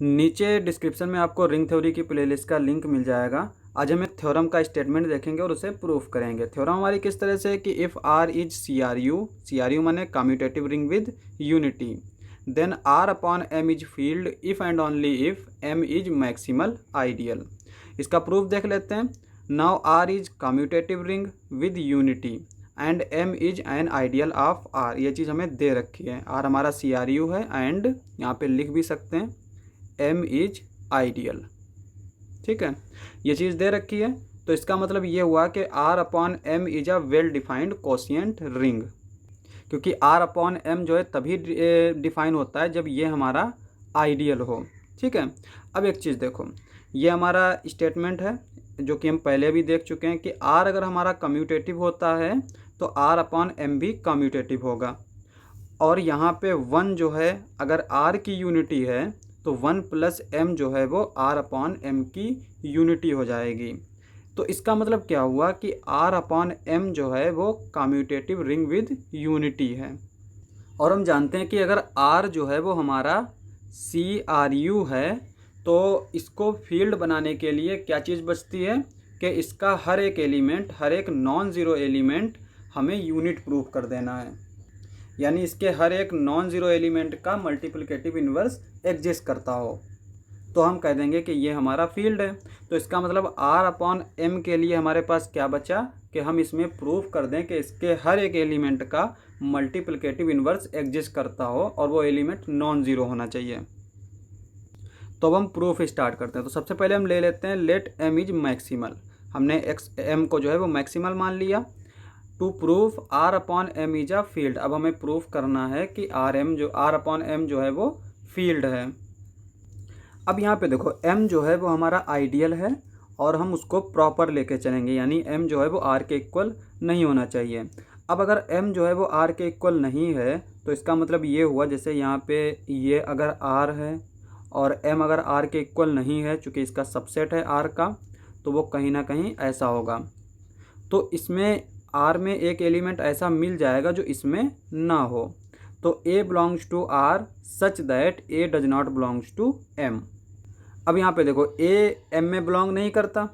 नीचे डिस्क्रिप्शन में आपको रिंग थ्योरी की प्लेलिस्ट का लिंक मिल जाएगा। आज हम एक थ्योरम का स्टेटमेंट देखेंगे और उसे प्रूफ करेंगे। थ्योरम हमारी किस तरह से है कि if R is C R U माने commutative ring with unity, then R upon M is field if and only if M is maximal ideal. इसका प्रूफ देख लेते हैं। Now R is commutative ring with unity and M is an ideal of R. ये चीज़ हमें दे रखी है। आर हमारा सी आर यू है एंड यहाँ पे लिख भी सकते हैं एम इज आइडियल। ठीक है, ये चीज़ दे रखी है। तो इसका मतलब ये हुआ कि R upon M is a well defined quotient ring, क्योंकि आर अपॉन एम जो है तभी डिफाइन होता है जब ये हमारा आइडियल हो। ठीक है, अब एक चीज़ देखो, ये हमारा स्टेटमेंट है जो कि हम पहले भी देख चुके हैं कि आर अगर हमारा कम्यूटेटिव होता है तो आर अपॉन एम भी कम्यूटेटिव होगा। और यहाँ पे वन जो है अगर आर की यूनिटी है तो वन प्लस एम जो है वो आर अपॉन एम की यूनिटी हो जाएगी। तो इसका मतलब क्या हुआ कि आर अपॉन एम जो है वो कम्यूटेटिव रिंग विद यूनिटी है। और हम जानते हैं कि अगर आर जो है वो हमारा सी आर यू है तो इसको फील्ड बनाने के लिए क्या चीज़ बचती है कि इसका हर एक एलिमेंट, हर एक नॉन ज़ीरो एलिमेंट हमें यूनिट प्रूफ कर देना है। यानी इसके हर एक नॉन ज़ीरो एलिमेंट का मल्टीप्लिकेटिव इन्वर्स एग्जिस्ट करता हो तो हम कह देंगे कि ये हमारा फील्ड है। तो इसका मतलब आर अपॉन एम के लिए हमारे पास क्या बचा कि हम इसमें प्रूफ कर दें कि इसके हर एक एलिमेंट का मल्टीप्लिकेटिव इन्वर्स एग्जिस्ट करता हो और वो एलिमेंट नॉन ज़ीरो होना चाहिए। तो अब हम प्रूफ स्टार्ट करते हैं। तो सबसे पहले हम ले लेते हैं लेट एम इज मैक्सिमल। हमने एक्स एम को जो है वो मैक्सिमल मान लिया। To proof R upon M is a field. अब हमें प्रूफ करना है कि आर अपॉन एम जो है वो फील्ड है। अब यहाँ पे देखो एम जो है वो हमारा आइडियल है और हम उसको प्रॉपर लेके चलेंगे, यानी एम जो है वो आर के इक्वल नहीं होना चाहिए। अब अगर एम जो है वो आर के इक्वल नहीं है तो इसका मतलब ये हुआ, जैसे यहाँ पे ये अगर आर है और एम अगर आर के इक्वल नहीं है, चूँकि इसका सबसेट है आर का, तो वो कहीं ना कहीं ऐसा होगा। तो इसमें आर में एक एलिमेंट ऐसा मिल जाएगा जो इसमें ना हो। तो A belongs to R such that A does not belongs to M. अब यहाँ पे देखो ए एम में बिलोंग नहीं करता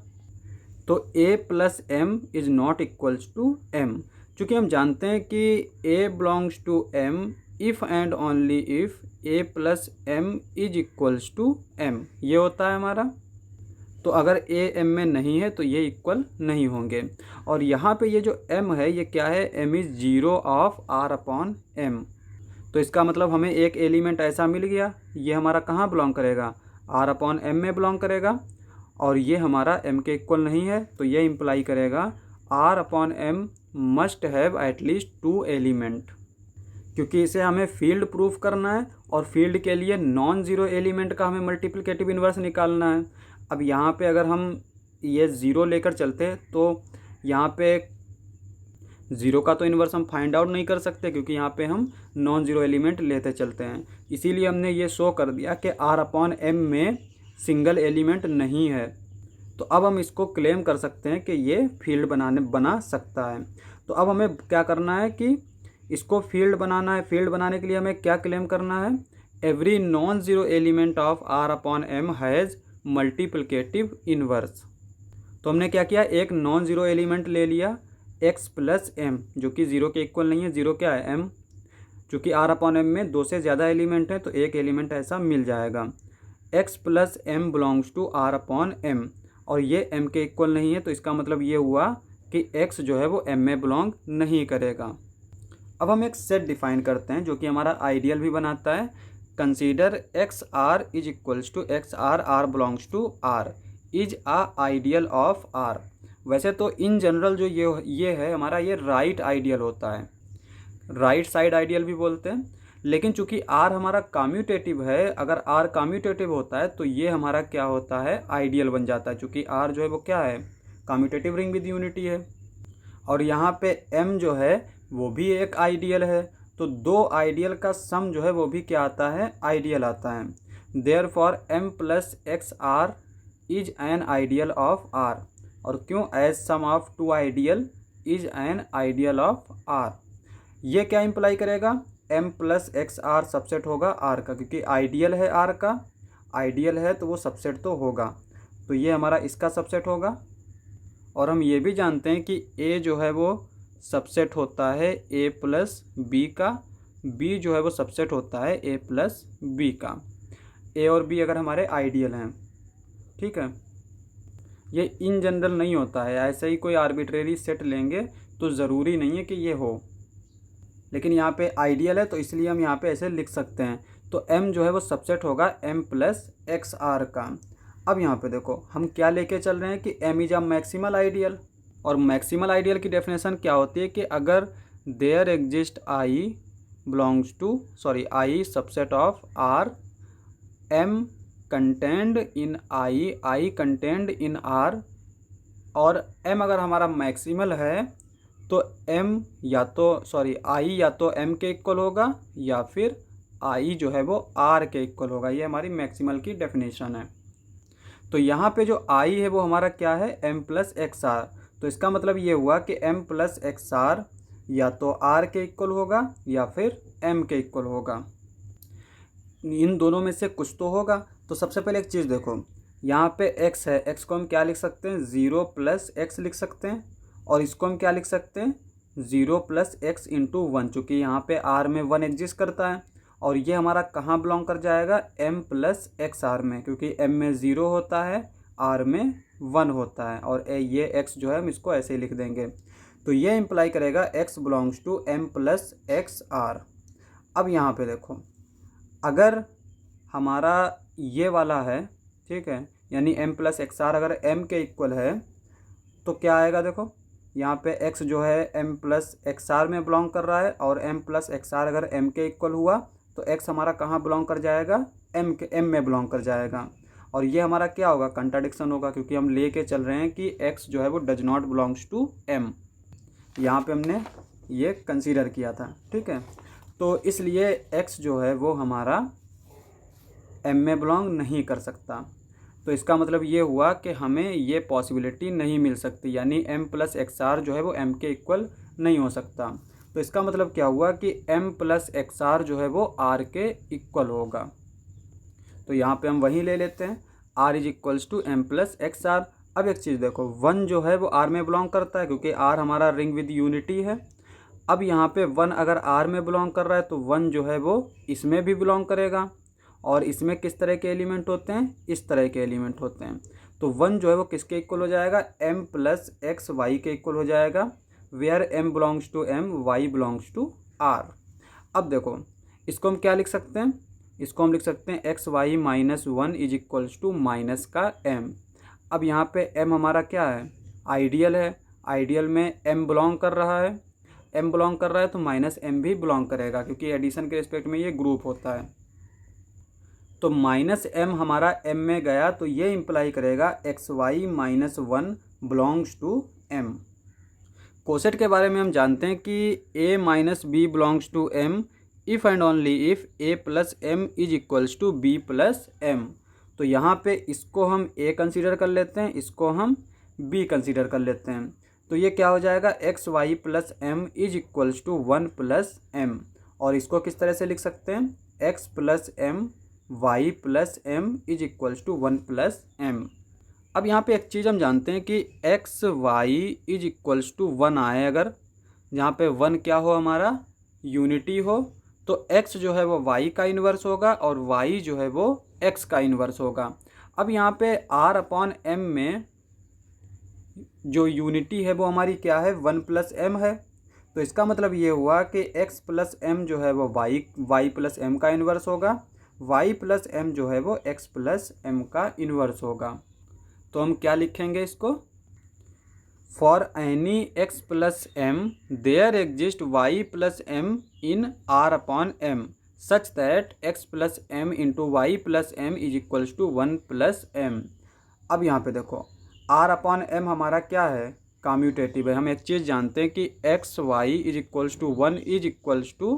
तो A plus M is not equals to M. चूँकि हम जानते हैं कि A belongs to M if and only if A plus M is equals to M, ये होता है हमारा। तो अगर ए एम में नहीं है तो ये इक्वल नहीं होंगे। और यहाँ पे ये जो m है ये क्या है, m is zero of R upon M. तो इसका मतलब हमें एक एलिमेंट ऐसा मिल गया, ये हमारा कहाँ बिलोंग करेगा, आर अपॉन एम में बिलोंग करेगा। और ये हमारा m के इक्वल नहीं है तो ये इम्प्लाई करेगा R upon M must have at least two element, क्योंकि इसे हमें फील्ड प्रूफ करना है और फील्ड के लिए नॉन ज़ीरो एलिमेंट का हमें मल्टीप्लिकेटिव इन्वर्स निकालना है। अब यहाँ पे अगर हम ये ज़ीरो लेकर चलते हैं तो यहाँ पे ज़ीरो का तो इन्वर्स हम फाइंड आउट नहीं कर सकते, क्योंकि यहाँ पे हम नॉन ज़ीरो एलिमेंट लेते चलते हैं। इसीलिए हमने ये शो कर दिया कि आर अपॉन एम में सिंगल एलिमेंट नहीं है। तो अब हम इसको क्लेम कर सकते हैं कि ये फील्ड बना सकता है। तो अब हमें क्या करना है कि इसको फील्ड बनाना है। फील्ड बनाने के लिए हमें क्या क्लेम करना है, every non zero element of R upon M has multiplicative inverse. तो हमने क्या किया, एक नॉन ज़ीरो एलिमेंट ले लिया x प्लस एम जो कि ज़ीरो के इक्वल नहीं है। ज़ीरो क्या है, m। चूँकि आर अपॉन एम में दो से ज़्यादा एलिमेंट है तो एक एलिमेंट ऐसा मिल जाएगा। x plus M belongs to R upon M और ये m के इक्वल नहीं है तो इसका मतलब ये हुआ कि x जो है वो m में बिलोंग नहीं करेगा। अब हम एक सेट डिफाइन करते हैं जो कि हमारा आइडियल भी बनाता है। Consider x R is equals to x R R belongs to R is a ideal of R. वैसे तो इन जनरल जो ये है हमारा, ये राइट आइडियल होता है, राइट साइड आइडियल भी बोलते हैं। लेकिन चूंकि आर हमारा कम्यूटेटिव है, अगर आर कम्यूटेटिव होता है तो ये हमारा क्या होता है, आइडियल बन जाता है। चूंकि आर जो है वो क्या है, कम्यूटेटिव रिंग विद यूनिटी है। और यहाँ पे एम जो है वो भी एक आइडियल है, तो दो आइडियल का सम जो है वो भी क्या आता है, आइडियल आता है। Therefore M plus x R is an ideal of R. और क्यों, as sum of two ideal is an ideal of R. ये क्या इंप्लाई करेगा, M plus x R subset होगा आर का, क्योंकि आइडियल है आर का आइडियल है तो वो सबसेट तो होगा, तो ये हमारा इसका सबसेट होगा। और हम ये भी जानते हैं कि ए जो है वो सबसेट होता है ए प्लस बी का, बी जो है वो सबसेट होता है ए प्लस बी का। ए और बी अगर हमारे आइडियल हैं, ठीक है। ये इन जनरल नहीं होता है, ऐसे ही कोई आर्बिट्रेरी सेट लेंगे तो ज़रूरी नहीं है कि ये हो, लेकिन यहाँ पे आइडियल है तो इसलिए हम यहाँ पे ऐसे लिख सकते हैं। तो m जो है वो सबसेट होगा m प्लस एक्स आर का। अब यहाँ पे देखो हम क्या लेके चल रहे हैं कि m is a maximal ideal, और मैक्सिमल आइडियल की डेफिनेशन क्या होती है कि अगर there exist I subset of R, m contained in I contained in R, और m अगर हमारा मैक्सिमल है तो m I या तो m के इक्वल होगा या फिर I जो है वो R के इक्वल होगा। ये हमारी मैक्सिमल की डेफिनेशन है। तो यहाँ पे जो I है वो हमारा क्या है, m प्लस एक्स आर। तो इसका मतलब ये हुआ कि m प्लस एक्स आर या तो R के इक्वल होगा या फिर m के इक्वल होगा, इन दोनों में से कुछ तो होगा। तो सबसे पहले एक चीज़ देखो, यहाँ पे x है, x को हम क्या लिख सकते हैं, 0 प्लस एक्स लिख सकते हैं, और इसको हम क्या लिख सकते हैं, 0 प्लस एक्स इंटू 1, चूँकि यहाँ पे R में 1 एग्जिस्ट करता है, और ये हमारा कहाँ बिलोंग कर जाएगा, m प्लस एक्स आर में, क्योंकि m में 0 होता है, R में 1 होता है, और ये x जो है हम इसको ऐसे ही लिख देंगे। तो ये इम्प्लाई करेगा x belongs to m plus x R. अब यहाँ पे देखो, अगर हमारा ये वाला है, ठीक है, यानी m प्लस एक्स आर अगर m के इक्वल है तो क्या आएगा, देखो यहाँ पे x जो है m प्लस एक्स आर में बिलोंग कर रहा है, और m प्लस एक्स आर अगर m के इक्वल हुआ तो x हमारा कहाँ बिलोंग कर जाएगा, m में बिलोंग कर जाएगा। और ये हमारा क्या होगा, कंट्राडिक्शन होगा, क्योंकि हम ले के चल रहे हैं कि x जो है वो does not belongs to m। यहाँ पे हमने ये कंसीडर किया था, ठीक है। तो इसलिए x जो है वो हमारा m में बिलोंग नहीं कर सकता। तो इसका मतलब ये हुआ कि हमें ये पॉसिबिलिटी नहीं मिल सकती, यानी m प्लस एक्स आर जो है वो m के इक्वल नहीं हो सकता। तो इसका मतलब क्या हुआ कि m प्लस एक्स आर जो है वो r के इक्वल होगा। तो यहाँ पे हम वही ले लेते हैं, r is equals to m plus x R. अब एक चीज़ देखो, 1 जो है वो r में बिलोंग करता है, क्योंकि r हमारा रिंग विद यूनिटी है। अब यहाँ पे 1 अगर r में बिलोंग कर रहा है तो 1 जो है वो इसमें भी बिलोंग करेगा, और इसमें किस तरह के एलिमेंट होते हैं, इस तरह के एलिमेंट होते हैं। तो 1 जो है वो किसके इक्वल हो जाएगा, m प्लस एक्स वाई के इक्वल हो जाएगा, where m belongs to m, y belongs to r। अब देखो इसको हम क्या लिख सकते हैं, इसको हम लिख सकते हैं x y minus 1 is equals to minus का m। अब यहाँ पे m हमारा क्या है, आइडियल है, आइडियल में m बिलोंग कर रहा है, m बिलोंग कर रहा है तो माइनस m भी बिलोंग करेगा, क्योंकि एडिशन के रिस्पेक्ट में ये ग्रुप होता है। तो माइनस m हमारा m में गया, तो ये इम्प्लाई करेगा x y minus 1 belongs to m। Coset के बारे में हम जानते हैं कि a minus B belongs to m if and only if a plus m is equals to b plus m। तो यहाँ पे इसको हम a कंसीडर कर लेते हैं, इसको हम b कंसीडर कर लेते हैं। तो ये क्या हो जाएगा, x y plus m is equals to 1 plus m, और इसको किस तरह से लिख सकते हैं, x plus m y plus m is equals to 1 plus m। अब यहाँ पे एक चीज़ हम जानते हैं कि x y is equals to 1 आए, अगर जहाँ पे 1 क्या हो, हमारा यूनिटी हो, तो x जो है वो y का इन्वर्स होगा और y जो है वो x का इन्वर्स होगा। अब यहाँ पे r अपॉन m में जो यूनिटी है वो हमारी क्या है, 1 प्लस m है। तो इसका मतलब ये हुआ कि x प्लस m जो है वो y प्लस m का इन्वर्स होगा, y प्लस m जो है वो x प्लस m का इन्वर्स होगा। तो हम क्या लिखेंगे इसको, for any x plus m there exist y plus m in r upon m such that x plus m into Y plus m is equals to 1 plus m। अब यहाँ पे देखो r अपॉन m हमारा क्या है, commutative है। हम एक चीज़ जानते हैं कि X Y is equals to 1 is equals to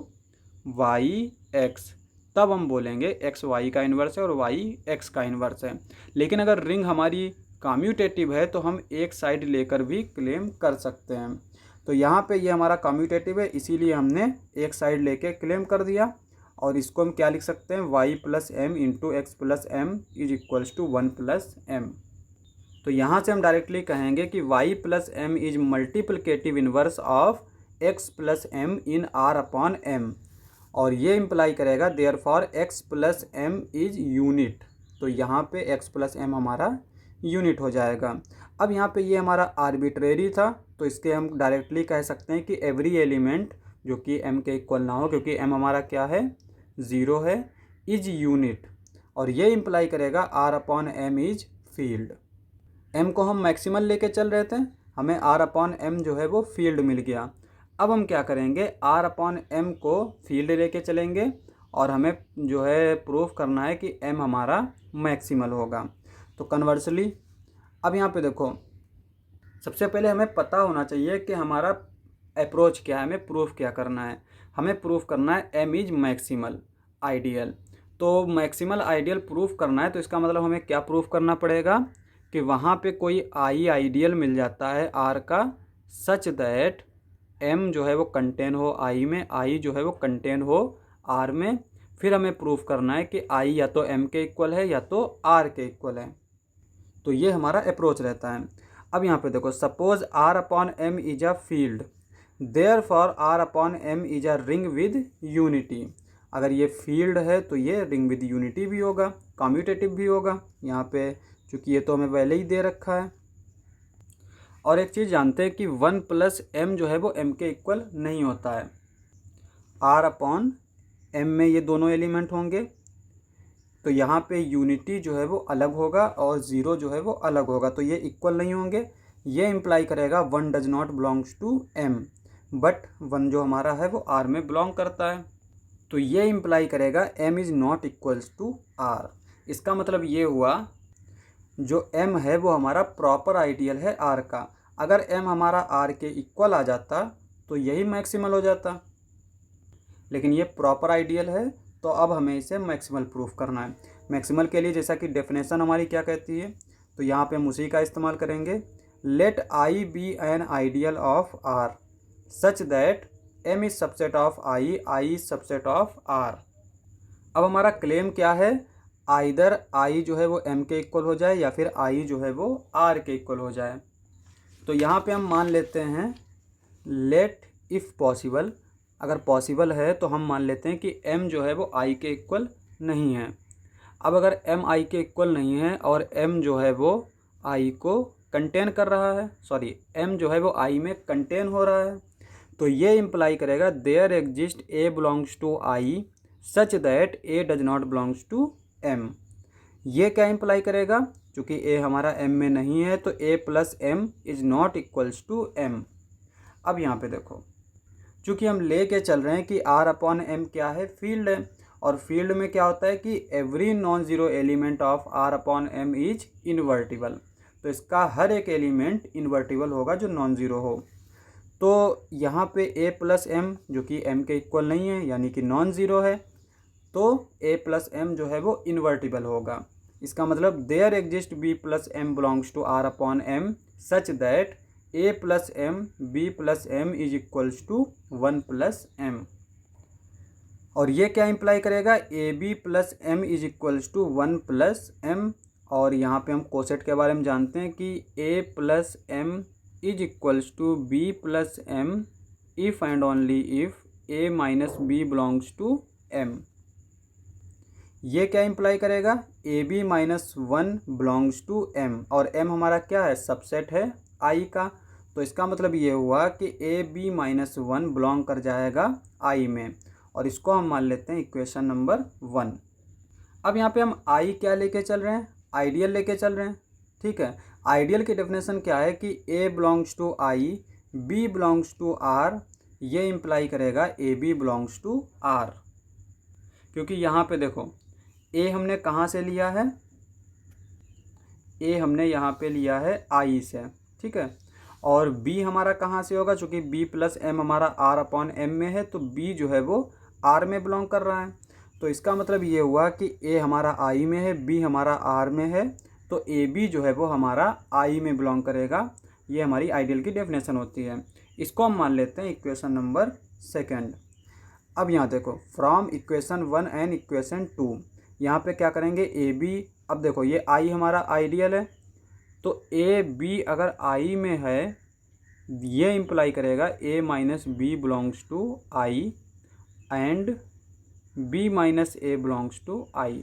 Y X, तब हम बोलेंगे एक्स वाई का इन्वर्स है और वाई एक्स का इन्वर्स है। लेकिन अगर रिंग हमारी कम्यूटेटिव है तो हम एक साइड लेकर भी क्लेम कर सकते हैं। तो यहाँ पे ये हमारा कम्यूटेटिव है, इसीलिए हमने एक साइड लेके क्लेम कर दिया। और इसको हम क्या लिख सकते हैं, y plus M into X plus M is equals to 1 plus M. तो यहाँ से हम डायरेक्टली कहेंगे कि y plus M is multiplicative inverse of x plus M in r upon m, और ये इम्प्लाई करेगा therefore x plus M is unit. तो यहाँ पे x प्लस एम हमारा यूनिट हो जाएगा। अब यहाँ पे ये हमारा आर्बिट्रेरी था, तो इसके हम डायरेक्टली कह सकते हैं कि एवरी एलिमेंट जो कि m के इक्वल ना हो, क्योंकि m हमारा क्या है, 0 है, इज यूनिट, और ये इम्प्लाई करेगा r upon M is field. m को हम मैक्सिमल लेके चल रहे थे, हमें r अपॉन एम जो है वो फील्ड मिल गया। अब हम क्या करेंगे, r अपॉन एम को फील्ड लेके चलेंगे और हमें जो है प्रूफ करना है कि m हमारा मैक्सिमल होगा। तो कन्वर्सली अब यहाँ पे देखो, सबसे पहले हमें पता होना चाहिए कि हमारा अप्रोच क्या है, हमें प्रूफ क्या करना है। हमें प्रूफ करना है m इज मैक्सिमल आइडियल। तो मैक्सिमल आइडियल प्रूफ करना है, तो इसका मतलब हमें क्या प्रूफ करना पड़ेगा कि वहाँ पे कोई i आइडियल मिल जाता है r का, सच दैट m जो है वो कंटेन हो i में, i जो है वो कंटेन हो r में। फिर हमें प्रूफ करना है कि i या तो m के इक्वल है या तो r के इक्वल है। तो ये हमारा अप्रोच रहता है। अब यहाँ पे देखो, suppose r upon M is a field, therefore r upon M is a ring with unity. अगर ये फील्ड है तो ये रिंग विद यूनिटी भी होगा, कम्यूटेटिव भी होगा यहाँ पे, चूँकि ये तो हमें पहले ही दे रखा है। और एक चीज़ जानते हैं कि 1 प्लस एम जो है वो m के इक्वल नहीं होता है। r अपॉन एम में ये दोनों एलिमेंट होंगे, तो यहाँ पे यूनिटी जो है वो अलग होगा और ज़ीरो जो है वो अलग होगा, तो ये इक्वल नहीं होंगे। ये इम्प्लाई करेगा 1 does not belongs to m, but 1 जो हमारा है वो r में बिलोंग करता है। तो ये इम्प्लाई करेगा m is not equals to r। इसका मतलब ये हुआ जो m है वो हमारा प्रॉपर आइडियल है r का। अगर m हमारा r के इक्वल आ जाता तो यही मैक्सिमल हो जाता, लेकिन ये प्रॉपर आइडियल है, तो अब हमें इसे मैक्सिमल प्रूफ करना है। मैक्सिमल के लिए जैसा कि डेफिनेशन हमारी क्या कहती है, तो यहाँ पे हम उसी का इस्तेमाल करेंगे। Let I be an ideal of R such that M is subset of I, I is subset of R. अब हमारा क्लेम क्या है, आइदर आई जो है वो एम के इक्वल हो जाए या फिर आई जो है वो आर के इक्वल हो जाए। तो यहाँ पे हम मान लेते हैं लेट इफ़ पॉसिबल, अगर पॉसिबल है तो हम मान लेते हैं कि m जो है वो i के इक्वल नहीं है। अब अगर m i के इक्वल नहीं है और m जो है वो i को कंटेन कर रहा है, सॉरी m जो है वो i में कंटेन हो रहा है, तो ये इम्प्लाई करेगा there exist a belongs to i such that a does not belongs to m। ये क्या इम्प्लाई करेगा, चूँकि a हमारा m में नहीं है तो a plus m is not equals to m। अब यहाँ पे देखो, चूँकि हम ले के चल रहे हैं कि r अपॉन एम क्या है, फील्ड है, और फील्ड में क्या होता है कि every non zero element of r upon M is invertible. तो इसका हर एक एलिमेंट इन्वर्टिबल होगा जो नॉन ज़ीरो हो। तो यहाँ पे a प्लस एम जो कि m के इक्वल नहीं है, यानी कि नॉन ज़ीरो है, तो a प्लस एम जो है वो इन्वर्टिबल होगा। इसका मतलब there exist b plus M belongs to r upon M such that a plus M B plus M is equals to 1 plus M. और ये क्या इम्प्लाई करेगा, A B plus M is equals to 1 plus M. और यहाँ पे हम coset के बारे में जानते हैं कि a plus M is equals to B plus M if and only if a minus B belongs to m। ये क्या इम्प्लाई करेगा, A B minus 1 belongs to m, और m हमारा क्या है, सबसेट है i का। तो इसका मतलब ये हुआ कि ए बी माइनस 1 बिलोंग कर जाएगा i में, और इसको हम मान लेते हैं इक्वेशन नंबर 1। अब यहाँ पे हम i क्या लेके चल रहे हैं, आइडियल लेके चल रहे हैं, ठीक है। आइडियल की डेफिनेशन क्या है कि a belongs to i, b belongs to r, ये इम्प्लाई करेगा A B belongs to r। क्योंकि यहाँ पे देखो a हमने कहाँ से लिया है, a हमने यहाँ पे लिया है i से, ठीक है। और b हमारा कहाँ से होगा, चूँकि b प्लस m हमारा r अपॉन m में है, तो b जो है वो r में बिलोंग कर रहा है। तो इसका मतलब ये हुआ कि a हमारा i में है, b हमारा r में है, तो ए बी जो है वो हमारा i में बिलोंग करेगा। ये हमारी आइडियल की डेफिनेशन होती है। इसको हम मान लेते हैं इक्वेशन नंबर 2। अब यहाँ देखो फ्रॉम इक्वेशन 1 एंड इक्वेशन 2, यहाँ पे क्या करेंगे ए बी। अब देखो ये आई हमारा आइडियल है, तो ए बी अगर आई में है ये इम्प्लाई करेगा A minus B belongs to I and B minus A belongs to I,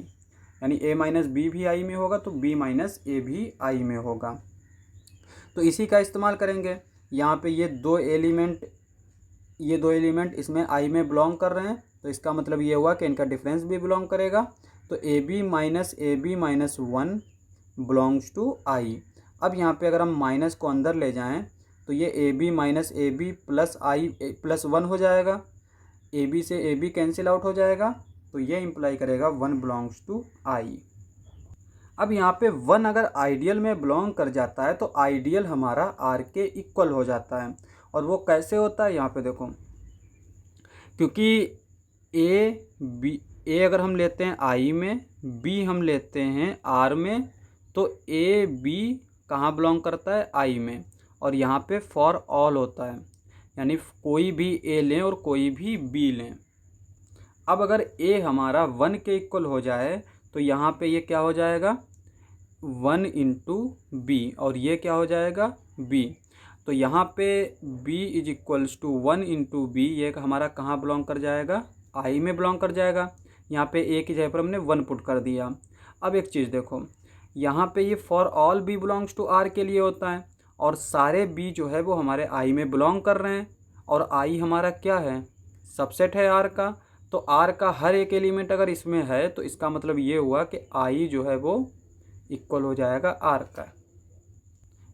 यानी ए माइनस बी भी आई में होगा तो बी माइनस ए भी आई में होगा। तो इसी का इस्तेमाल करेंगे। यहाँ पे ये दो एलिमेंट इसमें आई में बिलोंग कर रहे हैं, तो इसका मतलब ये हुआ कि इनका डिफरेंस भी बिलोंग करेगा। तो A B minus one belongs to I. अब यहाँ पे अगर हम माइनस को अंदर ले जाएं तो ये A B minus A B plus I plus one हो जाएगा। ए बी से ए बी कैंसिल आउट हो जाएगा, तो ये इम्प्लाई करेगा वन बिलोंग्स टू आई। अब यहाँ पे वन अगर आइडियल में बिलोंग कर जाता है तो आइडियल हमारा आर के इक्वल हो जाता है। और वो कैसे होता है यहाँ पे देखो, क्योंकि ए अगर हम लेते हैं आई में, बी हम लेते हैं आर में, तो ए बी कहाँ बिलोंग करता है आई में। और यहाँ पे फॉर ऑल होता है, यानी कोई भी ए लें और कोई भी बी लें। अब अगर ए हमारा वन के इक्वल हो जाए तो यहाँ पे ये क्या हो जाएगा वन इंटू बी, और ये क्या हो जाएगा बी। तो यहाँ पे b is equals to one into B, ये हमारा कहाँ बिलोंग कर जाएगा आई में बिलोंग कर जाएगा। यहाँ पे ए की जगह पर हमने वन पुट कर दिया। अब एक चीज़ देखो, यहाँ पे ये for all B belongs to R के लिए होता है, और सारे बी जो है वो हमारे आई में बिलोंग कर रहे हैं, और आई हमारा क्या है सबसेट है आर का। तो आर का हर एक एलिमेंट अगर इसमें है तो इसका मतलब ये हुआ कि आई जो है वो इक्वल हो जाएगा आर का।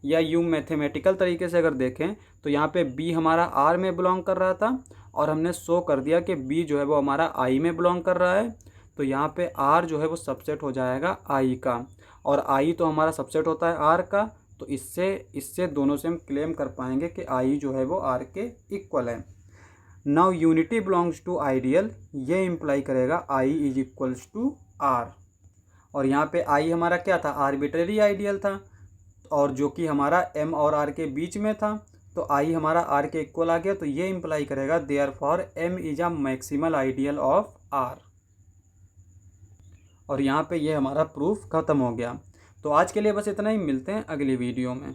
या यूँ मैथमेटिकल तरीके से अगर देखें तो यहाँ पे बी हमारा आर में बिलोंग कर रहा था, और हमने शो कर दिया कि बी जो है वो हमारा आई में बिलोंग कर रहा है, तो यहाँ पे आर जो है वो सबसेट हो जाएगा आई का, और आई तो हमारा सबसेट होता है आर का। तो इससे दोनों से हम क्लेम कर पाएंगे कि आई जो है वो आर के इक्वल है। Now unity belongs to ideal, ये इम्प्लाई करेगा I is equals to R. और यहाँ पे आई हमारा क्या था आर्बिट्रेरी आइडियल था, और जो कि हमारा एम और आर के बीच में था, तो आई हमारा आर के इक्वल आ गया। तो ये इम्प्लाई करेगा therefore M is a maximal ideal of R. और यहाँ पे ये हमारा प्रूफ खत्म हो गया। तो आज के लिए बस इतना ही, मिलते हैं अगली वीडियो में।